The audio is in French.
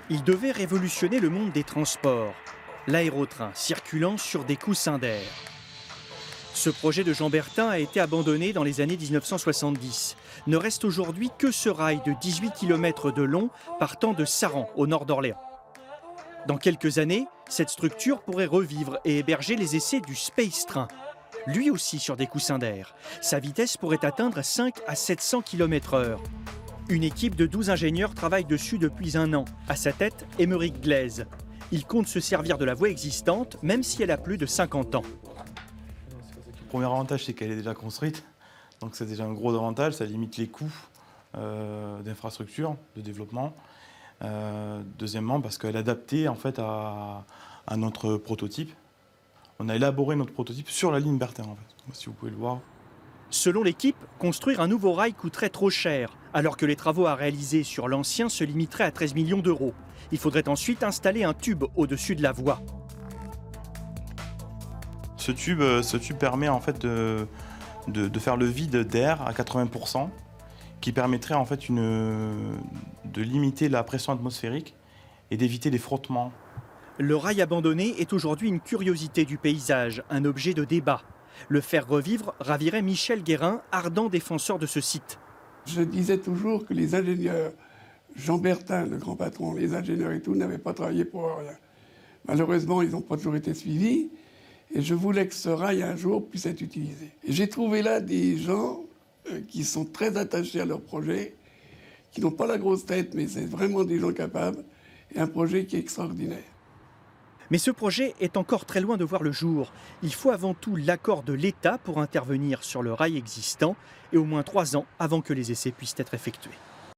Il devait révolutionner le monde des transports, l'aérotrain circulant sur des coussins d'air. Ce projet de Jean Bertin a été abandonné dans les années 1970. Ne reste aujourd'hui que ce rail de 18 km de long partant de Saran, au nord d'Orléans. Dans quelques années, cette structure pourrait revivre et héberger les essais du Space Train, lui aussi sur des coussins d'air. Sa vitesse pourrait atteindre 5 à 700 km/h. Une équipe de 12 ingénieurs travaille dessus depuis un an. À sa tête, Émeric Glaise. Il compte se servir de la voie existante, même si elle a plus de 50 ans. Le premier avantage, c'est qu'elle est déjà construite. Donc c'est déjà un gros avantage, ça limite les coûts d'infrastructure, de développement. Deuxièmement, parce qu'elle est adaptée en fait, à notre prototype. On a élaboré notre prototype sur la ligne Bertin, en fait, si vous pouvez le voir. Selon l'équipe, construire un nouveau rail coûterait trop cher, alors que les travaux à réaliser sur l'ancien se limiteraient à 13 millions d'euros. Il faudrait ensuite installer un tube au-dessus de la voie. Ce tube permet en fait de faire le vide d'air à 80%, qui permettrait en fait de limiter la pression atmosphérique et d'éviter les frottements. Le rail abandonné est aujourd'hui une curiosité du paysage, un objet de débat. Le faire revivre ravirait Michel Guérin, ardent défenseur de ce site. Je disais toujours que les ingénieurs, Jean Bertin, le grand patron, les ingénieurs et tout, n'avaient pas travaillé pour rien. Malheureusement, ils n'ont pas toujours été suivis. Et je voulais que ce rail, un jour, puisse être utilisé. Et j'ai trouvé là des gens qui sont très attachés à leur projet, qui n'ont pas la grosse tête, mais c'est vraiment des gens capables, et un projet qui est extraordinaire. Mais ce projet est encore très loin de voir le jour. Il faut avant tout l'accord de l'État pour intervenir sur le rail existant et au moins 3 ans avant que les essais puissent être effectués.